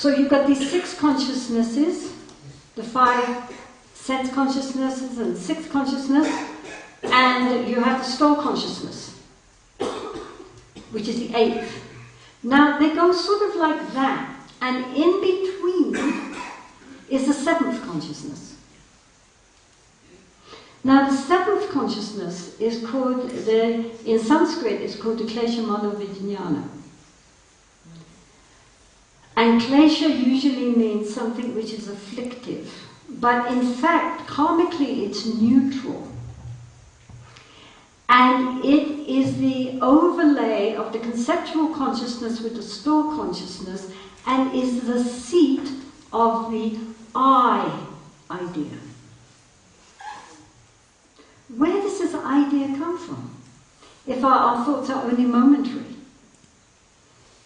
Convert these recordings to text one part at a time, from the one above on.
So you've got these 6 consciousnesses, the 5 sense consciousnesses and 6 consciousness, and you have the store consciousness, which is the 8th. Now they go sort of like that, and in between is the 7th consciousness. Now the 7th consciousness is called, in Sanskrit, it's called the Klesha Manovijnana. And klesha usually means something which is afflictive, but in fact, karmically, it's neutral. And it is the overlay of the conceptual consciousness with the store consciousness, and is the seat of the I idea. Where does this idea come from? If our thoughts are only momentary.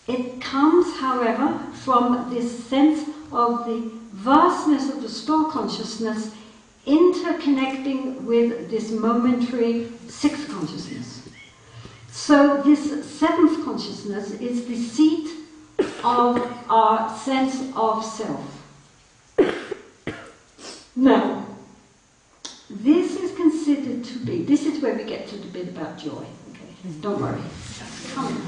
It comes, however, from this sense of the vastness of the store consciousness interconnecting with this momentary 6th consciousness. So this 7th consciousness is the seat of our sense of self. Now, this is considered to be, this is where we get to the bit about joy. Okay, don't worry. Come on.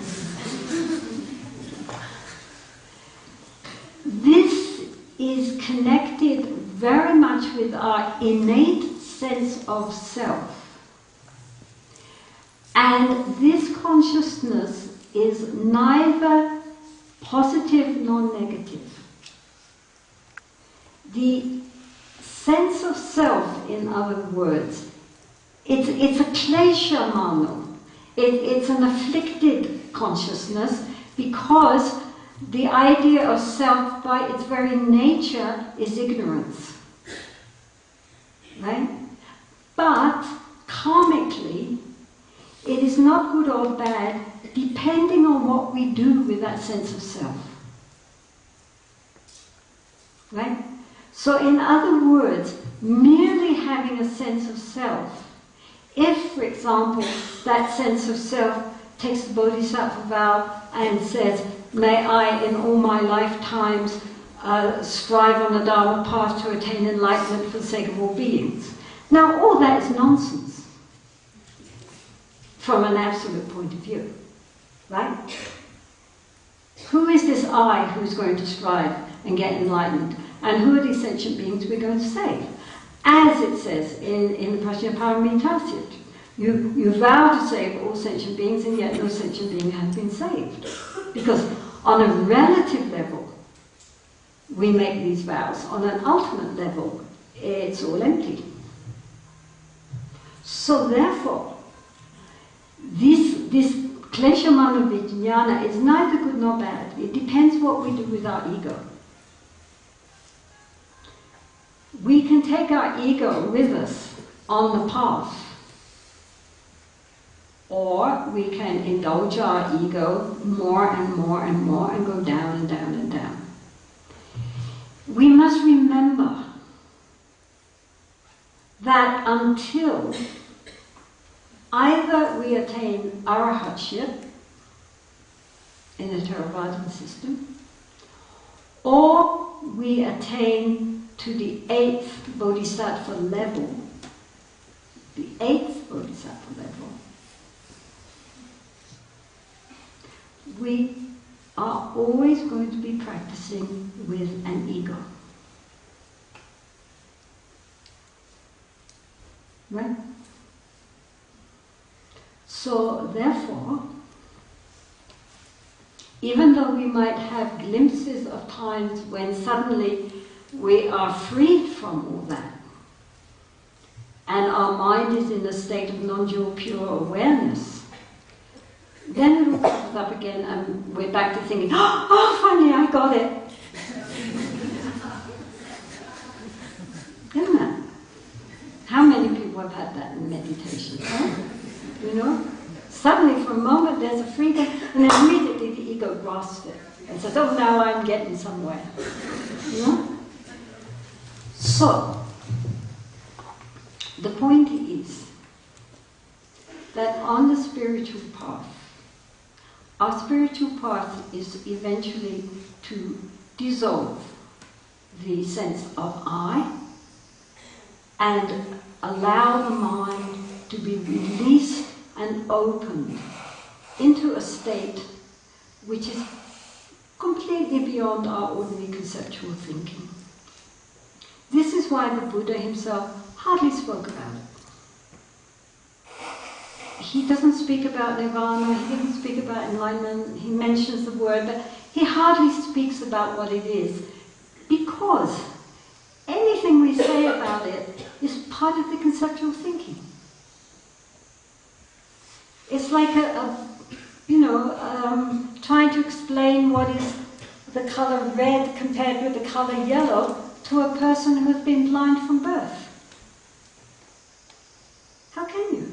This is connected very much with our innate sense of self. And this consciousness is neither positive nor negative. The sense of self, in other words, it's a klesha mano. It's an afflicted consciousness, because the idea of self by its very nature is ignorance. Right? But karmically, it is not good or bad depending on what we do with that sense of self. Right? So in other words, merely having a sense of self, if, for example, that sense of self takes the bodhisattva vow and says, may I in all my lifetimes strive on the Dharma path to attain enlightenment for the sake of all beings. Now all that is nonsense from an absolute point of view, right? Who is this I who's going to strive and get enlightened? And who are these sentient beings we're going to save? As it says in the Prajnaparamita, you vow to save all sentient beings, and yet no sentient being has been saved. Because on a relative level, we make these vows. On an ultimate level, it's all empty. So therefore, this klesha mano vijnana is neither good nor bad. It depends what we do with our ego. We can take our ego with us on the path, or we can indulge our ego more and more and more and go down and down and down. We must remember that until either we attain arahatship in the Theravadan system, or we attain to the 8th bodhisattva level, the 8th bodhisattva level, we are always going to be practicing with an ego. Right? So therefore, even though we might have glimpses of times when suddenly we are freed from all that, and our mind is in a state of non-dual pure awareness, then it all comes up again and we're back to thinking, oh, finally I got it. Isn't that? How many people have had that in meditation? Huh? You know? Suddenly for a moment there's a freedom, and then immediately the ego grasps it and says, oh, now I'm getting somewhere. You know? So, the point is that on the spiritual path, our spiritual path is eventually to dissolve the sense of I and allow the mind to be released and opened into a state which is completely beyond our ordinary conceptual thinking. This is why the Buddha himself hardly spoke about it. He doesn't speak about nirvana, he doesn't speak about enlightenment, he mentions the word, but he hardly speaks about what it is, because anything we say about it is part of the conceptual thinking. It's like trying to explain what is the color red compared with the color yellow to a person who has been blind from birth. How can you?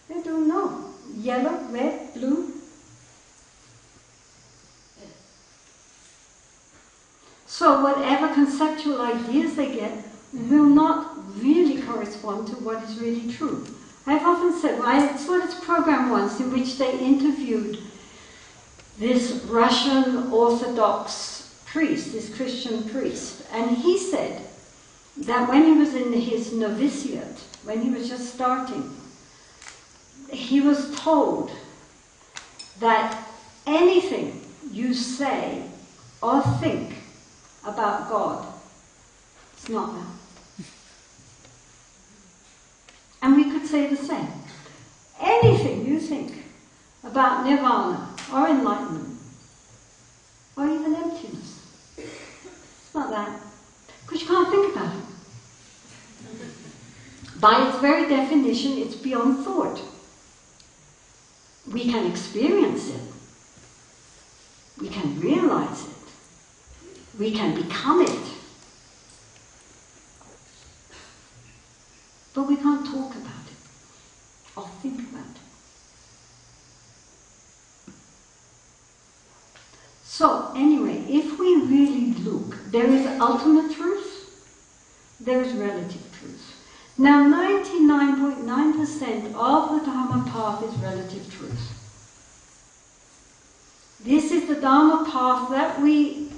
They don't know. Yellow, red, blue. So whatever conceptual ideas they get will not really correspond to what is really true. I've often said, I saw this program once in which they interviewed this Russian Orthodox priest, this Christian priest, and he said that when he was in his novitiate, when he was just starting, he was told that anything you say or think about God is not that. And we could say the same. Anything you think about nirvana or enlightenment or even emptiness, it's not that. Because you can't think about it. By its very definition, it's beyond thought. We can experience it. We can realize it. We can become it. But we can't talk about it or think about it. So anyway, if we really look, there is ultimate truth, there is relative truth. Now 99.9% of the Dharma path is relative truth. This is the Dharma path that we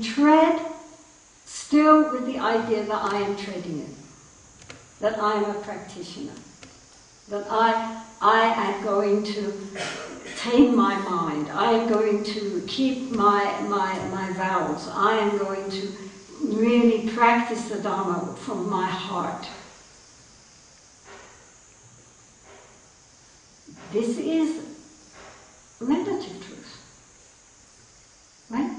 tread still with the idea that I am treading it. That I am a practitioner, that I am going to tame my mind, I am going to keep my vows, I am going to really practice the Dharma from my heart. This is relative truth, right?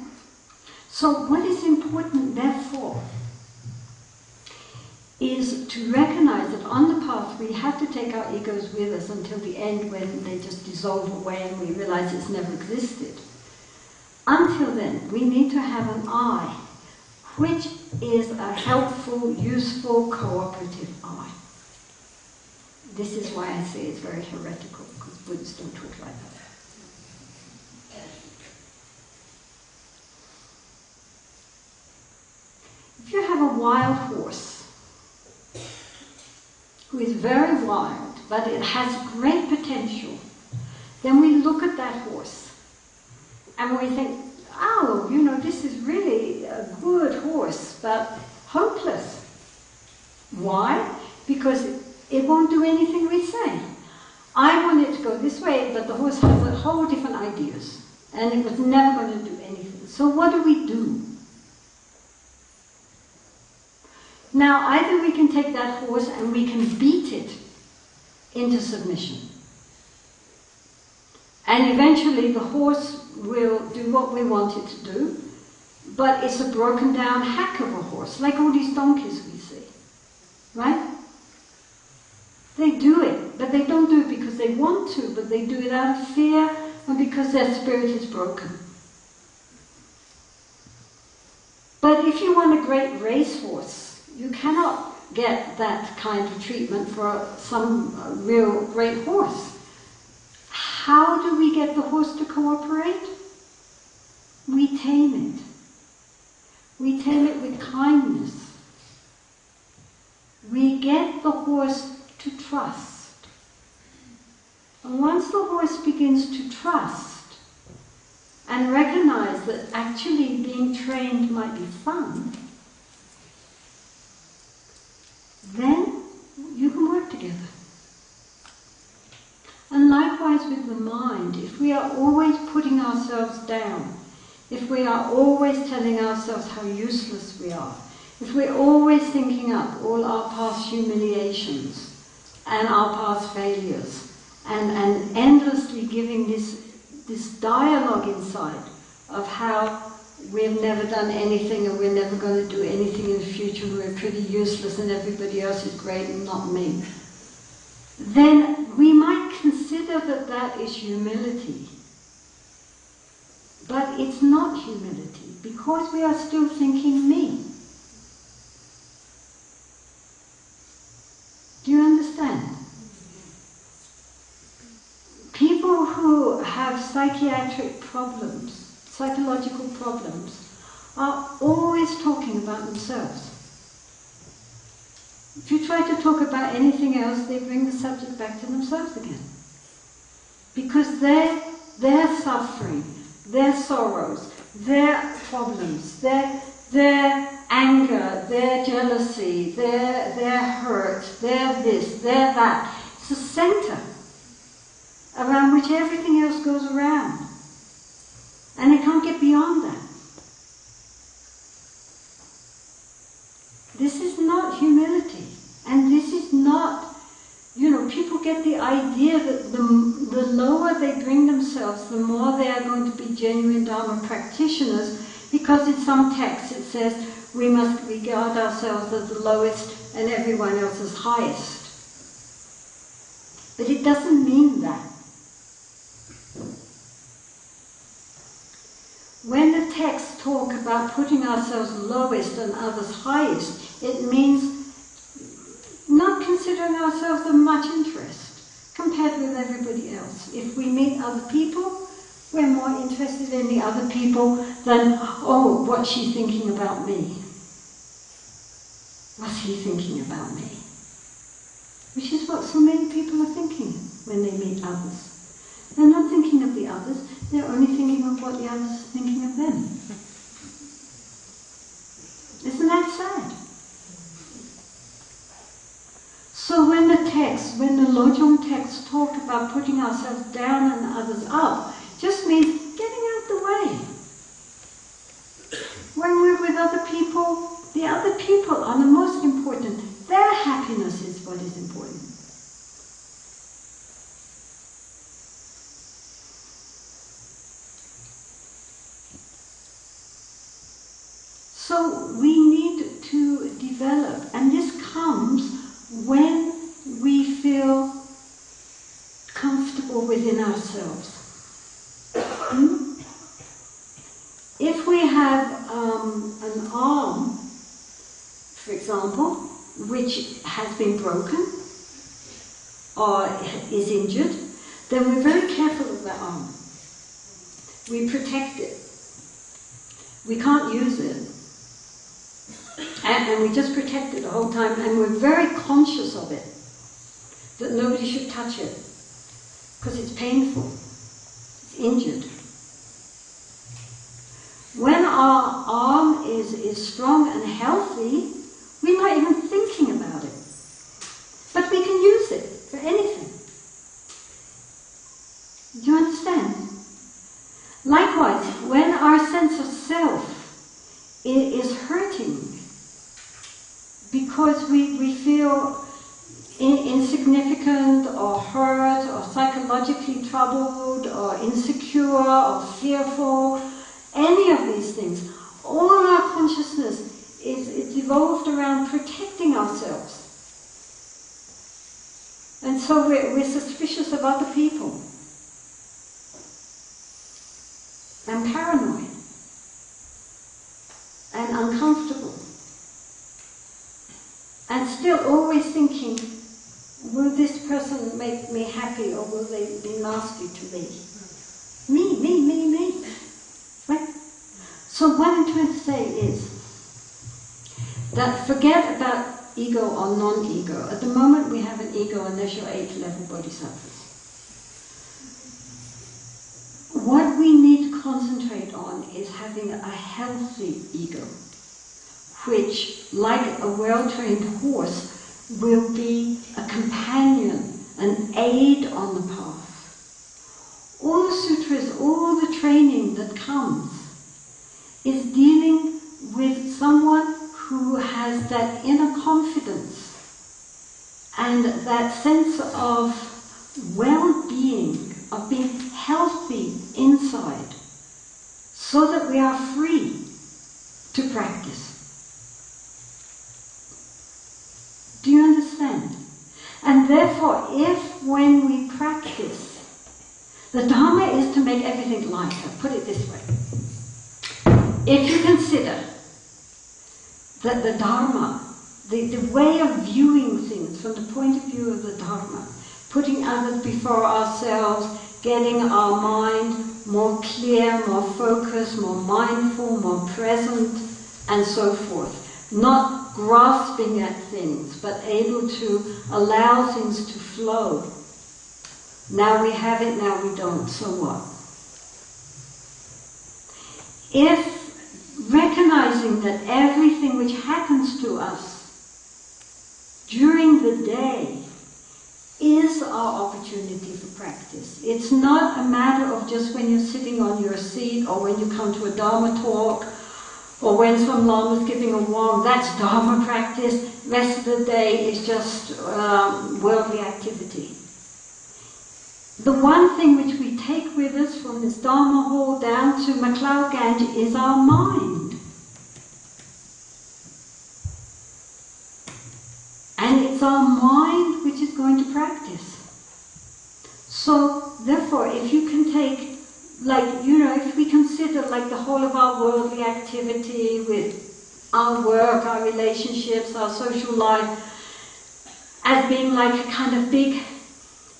So what is important, therefore, is to recognize that on the path we have to take our egos with us until the end, when they just dissolve away and we realize it's never existed. Until then, we need to have an I, which is a helpful, useful, cooperative I. This is why I say it's very heretical, because Buddhists don't talk like that. If you have a wild horse, who is very wild, but it has great potential, then we look at that horse and we think, oh, this is really a good horse, but hopeless. Why? Because it won't do anything we say. I want it to go this way, but the horse has a whole different ideas, and it was never going to do anything. So what do? Now, either we can take that horse and we can beat it into submission. And eventually the horse will do what we want it to do, but it's a broken down hack of a horse, like all these donkeys we see. Right? They do it, but they don't do it because they want to, but they do it out of fear and because their spirit is broken. But if you want a great racehorse, you cannot get that kind of treatment for some real great horse. How do we get the horse to cooperate? We tame it. We tame it with kindness. We get the horse to trust. And once the horse begins to trust, and recognize that actually being trained might be fun, then you can work together. And likewise with the mind, if we are always putting ourselves down, if we are always telling ourselves how useless we are, if we're always thinking up all our past humiliations and our past failures, and endlessly giving this dialogue inside of how we've never done anything and we're never going to do anything in the future, we're pretty useless and everybody else is great and not me, then we might consider that that is humility. But it's not humility, because we are still thinking me. Do you understand? People who have psychiatric problems, psychological problems, are always talking about themselves. If you try to talk about anything else, they bring the subject back to themselves again. Because their suffering, their sorrows, their problems, their anger, their jealousy, their hurt, their this, their that, it's a center around which everything else goes around. And they can't get beyond that. This is not humility. And this is not, people get the idea that the lower they bring themselves, the more they are going to be genuine Dharma practitioners, because in some texts it says we must regard ourselves as the lowest and everyone else as highest. But it doesn't mean that. When the texts talk about putting ourselves lowest and others highest, it means not considering ourselves of much interest compared with everybody else. If we meet other people, we're more interested in the other people than, oh, what's she thinking about me? What's he thinking about me? Which is what so many people are thinking when they meet others. They're not thinking of the others, they're only thinking of what the others are thinking of them. Isn't that sad? So when the Lojong texts talk about putting ourselves down and others up, just means getting out of the way. When we're with other people, the other people are the most important. Their happiness is what is important. So we need to develop, and this comes when we feel comfortable within ourselves. If we have an arm, for example, which has been broken or is injured, then we're very careful of that arm. We protect it. We can't use it. And we just protect it the whole time, and we're very conscious of it, that nobody should touch it, because it's painful, it's injured. When our arm is strong and healthy, we're not even thinking about it. But we can use it for anything. Do you understand? Likewise, when our sense of self is hurting, because we feel insignificant or hurt or psychologically troubled or insecure or fearful, any of these things, all our consciousness is evolved around protecting ourselves. And so we're suspicious of other people and paranoid and uncomfortable. And still always thinking, will this person make me happy or will they be nasty to me? Me. Right? So what I'm trying to say is that forget about ego or non-ego. At the moment we have an ego unless you're 8th level bodhisattvas. What we need to concentrate on is having a healthy ego, which, like a well-trained horse, will be a companion, an aid on the path. All the sutras, all the training that comes is dealing with someone who has that inner confidence and that sense of well-being, of being healthy inside, so that we are free to practice. Do you understand? And therefore, if when we practice, the Dharma is to make everything lighter. Put it this way. If you consider that the Dharma, the way of viewing things from the point of view of the Dharma, putting others before ourselves, getting our mind more clear, more focused, more mindful, more present, and so forth. Not grasping at things, but able to allow things to flow. Now we have it, now we don't, so what? If recognizing that everything which happens to us during the day is our opportunity for practice. It's not a matter of just when you're sitting on your seat or when you come to a Dharma talk or when some Lama's giving a wand, that's Dharma practice. The rest of the day is just worldly activity. The one thing which we take with us from this Dharma hall down to MacLeod Ganj is our mind. And it's our mind which is going to practice. So, therefore, if you can take, if we consider like the whole of our worldly activity with our work, our relationships, our social life, as being like a kind of big,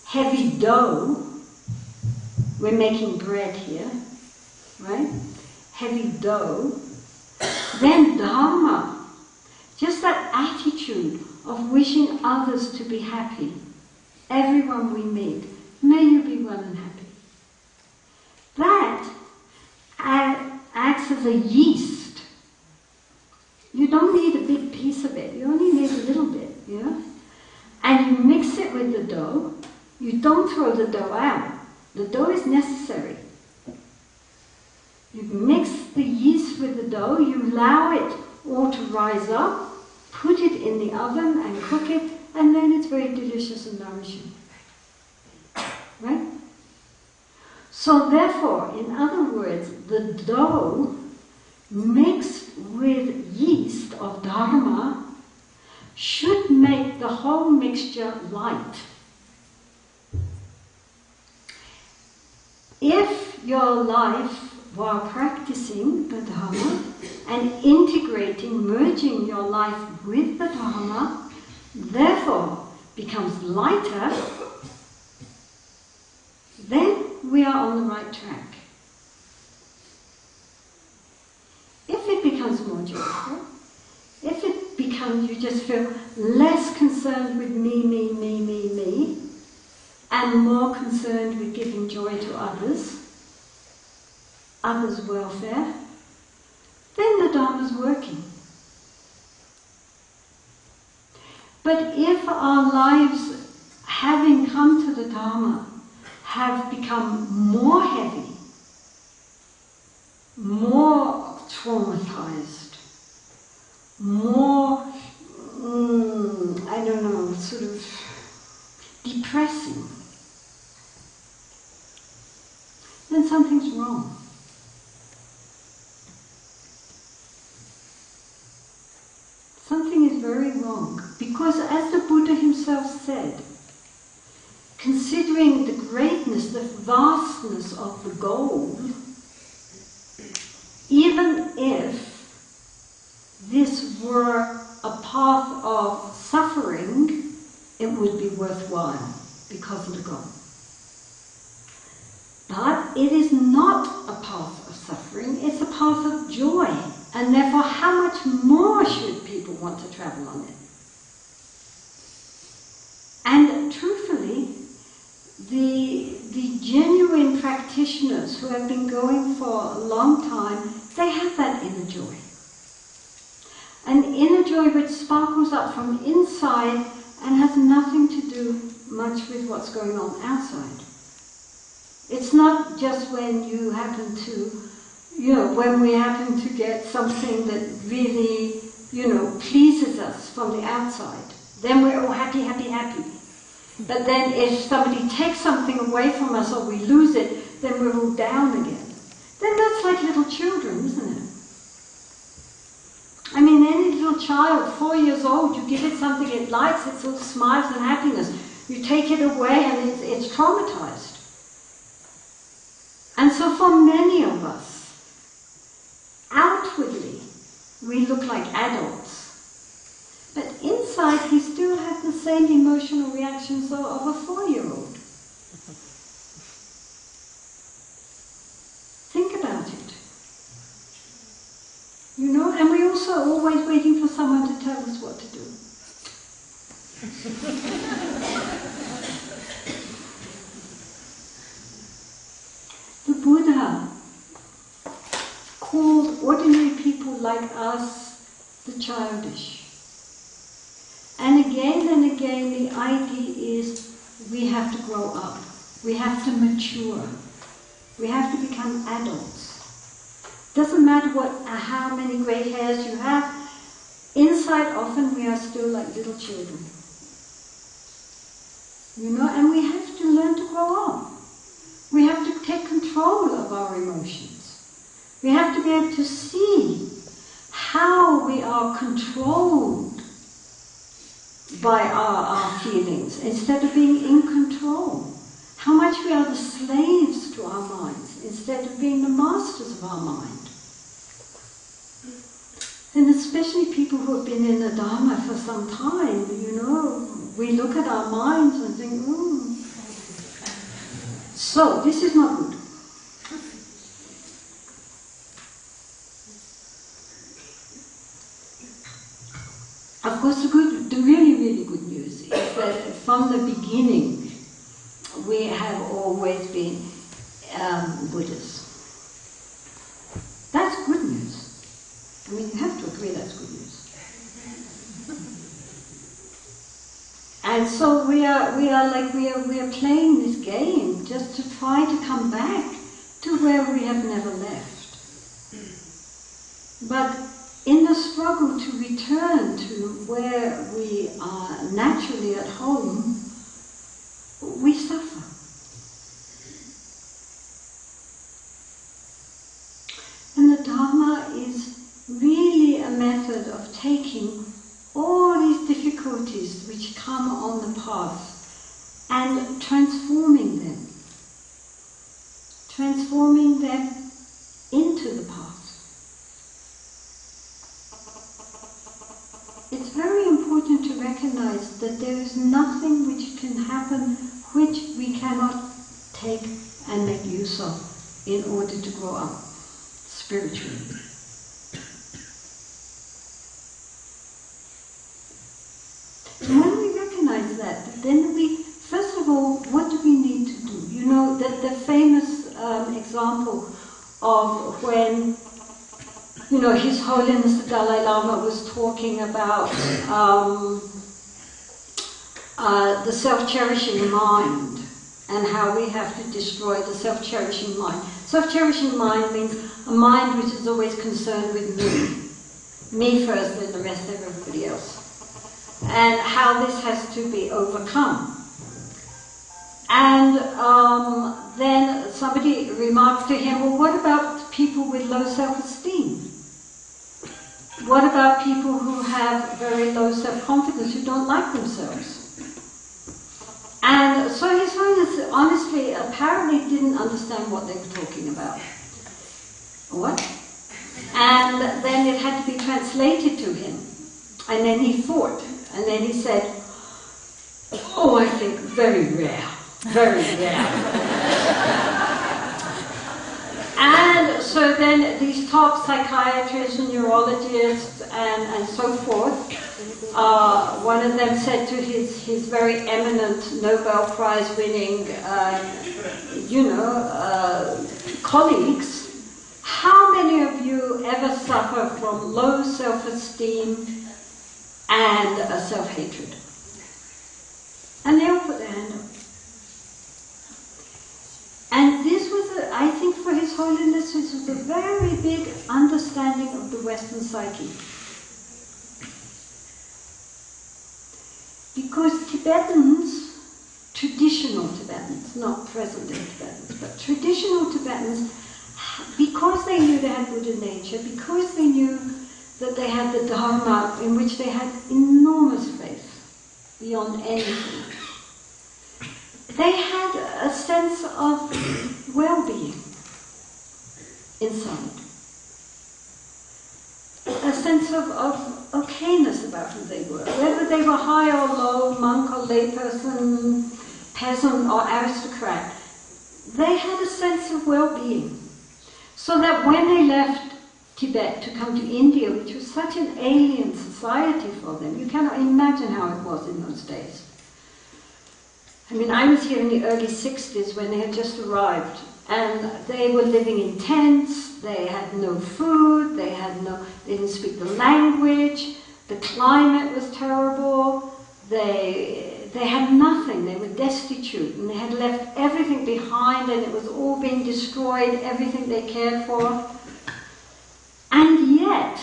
heavy dough. We're making bread here, right? Heavy dough. Then Dharma, just that attitude of wishing others to be happy. Everyone we meet, may you be well and happy. That acts as a yeast. You don't need a big piece of it, you only need a little bit, And you mix it with the dough. You don't throw the dough out. The dough is necessary. You mix the yeast with the dough, you allow it all to rise up, put it in the oven and cook it, and then it's very delicious and nourishing. Right? So therefore, in other words, the dough mixed with yeast of Dharma should make the whole mixture light. If your life, while practicing the Dharma and integrating, merging your life with the Dharma, therefore becomes lighter, then we are on the right track. If it becomes more joyful, if it becomes, you just feel less concerned with me, and more concerned with giving joy to others' welfare, then the Dharma's working. But if our lives, having come to the Dharma, have become more heavy, more traumatized, more, sort of depressing, then something's wrong. Something is very wrong, because as the Buddha himself said, considering the greatness, the vastness of the goal, even if this were a path of suffering, it would be worthwhile because of the goal. But it is not a path of suffering, it's a path of joy. And therefore, how much more should people want to travel on it? And truthfully, the genuine practitioner practitioners who have been going for a long time, they have that inner joy. An inner joy which sparkles up from inside and has nothing to do much with what's going on outside. It's not just when you happen to, when we happen to get something that really, pleases us from the outside. Then we're all happy, happy, happy. But then if somebody takes something away from us or we lose it, then we're all down again. Then that's like little children, isn't it? I mean, any little child, 4 years old, you give it something it likes, it's all smiles and happiness. You take it away and it's traumatized. And so for many of us, outwardly, we look like adults. But inside, we still have the same emotional reactions of a 4-year-old. Think about it. And we're also always waiting for someone to tell us what to do. The Buddha called ordinary people like us the childish. And again, the idea is we have to grow up. We have to mature. We have to become adults. Doesn't matter how many grey hairs you have. Inside, often we are still like little children. And we have to learn to grow up. We have to take control of our emotions. We have to be able to see how we are controlled by our feelings instead of being in control. How much we are the slaves to our minds instead of being the masters of our mind. And especially people who have been in the Dharma for some time, we look at our minds and think, So, this is not good. Of course, the really, really good news is that from the beginning, we have always been Buddhas. That's good news. I mean, you have to agree that's good news. And so we are playing this game just to try to come back to where we have never left. But in the struggle to return to where we are naturally at home, we suffer. And the Dharma is really a method of taking all these difficulties which come on the path and transforming them into the path. It's very important to recognize that there is nothing which can happen which we cannot take and make use of in order to grow up spiritually. And when we recognize that, then first of all, what do we need to do? The famous example of when, His Holiness the Dalai Lama was talking about the self-cherishing mind and how we have to destroy the self-cherishing mind. Self-cherishing mind means a mind which is always concerned with me. Me first, then the rest of everybody else. And how this has to be overcome. And then somebody remarked to him, well, what about people with low self-esteem? What about people who have very low self-confidence, who don't like themselves? And so His Holiness honestly, apparently didn't understand what they were talking about. What? And then it had to be translated to him. And then he thought. And then he said, oh, I think very rare. Very rare. And so then these top psychiatrists and neurologists and so forth, one of them said to his very eminent Nobel Prize winning, colleagues, how many of you ever suffer from low self-esteem and self-hatred? And they all put their hand up. And this was, I think for His Holiness, this was a very big understanding of the Western psyche. Because Tibetans, traditional Tibetans, not present-day Tibetans, but traditional Tibetans, because they knew they had Buddha nature, because they knew that they had the Dharma in which they had enormous faith, beyond anything, they had a sense of well-being inside. A sense of okayness about who they were. Whether they were high or low, monk or layperson, peasant or aristocrat, they had a sense of well-being. So that when they left Tibet to come to India, which was such an alien society for them, you cannot imagine how it was in those days. I mean, I was here in the early 60s when they had just arrived, and they were living in tents, they had no food, they didn't speak the language, the climate was terrible, they had nothing, they were destitute, and they had left everything behind, and it was all being destroyed, everything they cared for. And yet,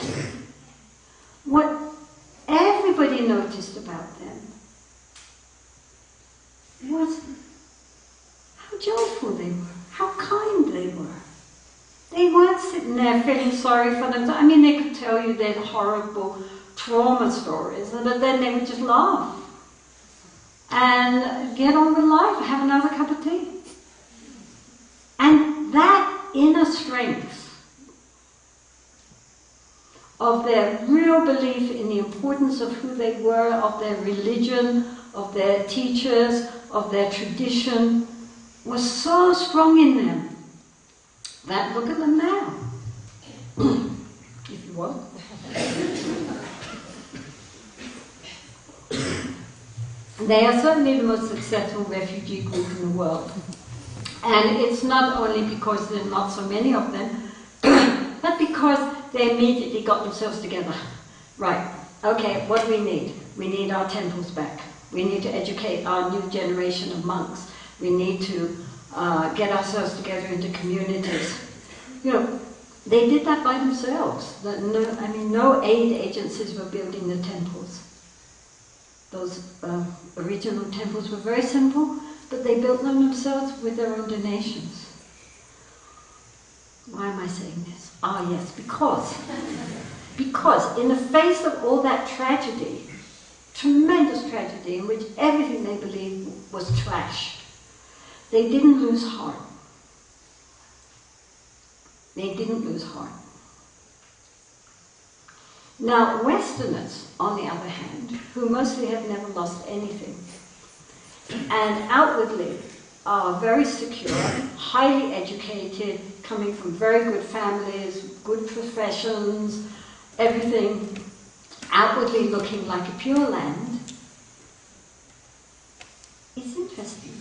what everybody noticed about them was how joyful they were, how kind they were. They weren't sitting there feeling sorry for themselves. I mean, they could tell you their horrible trauma stories, but then they would just laugh and get on with life, have another cup of tea. And that inner strength of their real belief in the importance of who they were, of their religion, of their teachers, of their tradition, was so strong in them that look at them now, if you want. They are certainly the most successful refugee group in the world. And it's not only because there are not so many of them, but because they immediately got themselves together. Right, okay, what do we need? We need our temples back. We need to educate our new generation of monks. We need to get ourselves together into communities. You know, they did that by themselves. No aid agencies were building the temples. Those original temples were very simple, but they built them themselves with their own donations. Why am I saying this? Ah, yes, because in the face of all that tragedy, tremendous tragedy in which everything they believed was trashed, they didn't lose heart. They didn't lose heart. Now, Westerners, on the other hand, who mostly have never lost anything, and outwardly are very secure, highly educated, coming from very good families, good professions, everything outwardly looking like a pure land, it's interesting.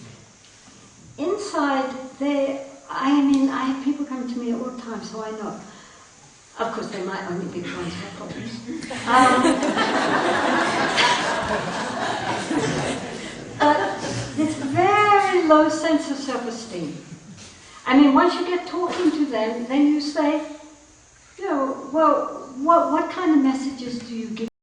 Inside, I have people coming to me all the time, so I know. Of course, they might only be trying to have problems. This very low sense of self-esteem. I mean, once you get talking to them, then you say, you know, well, what kind of message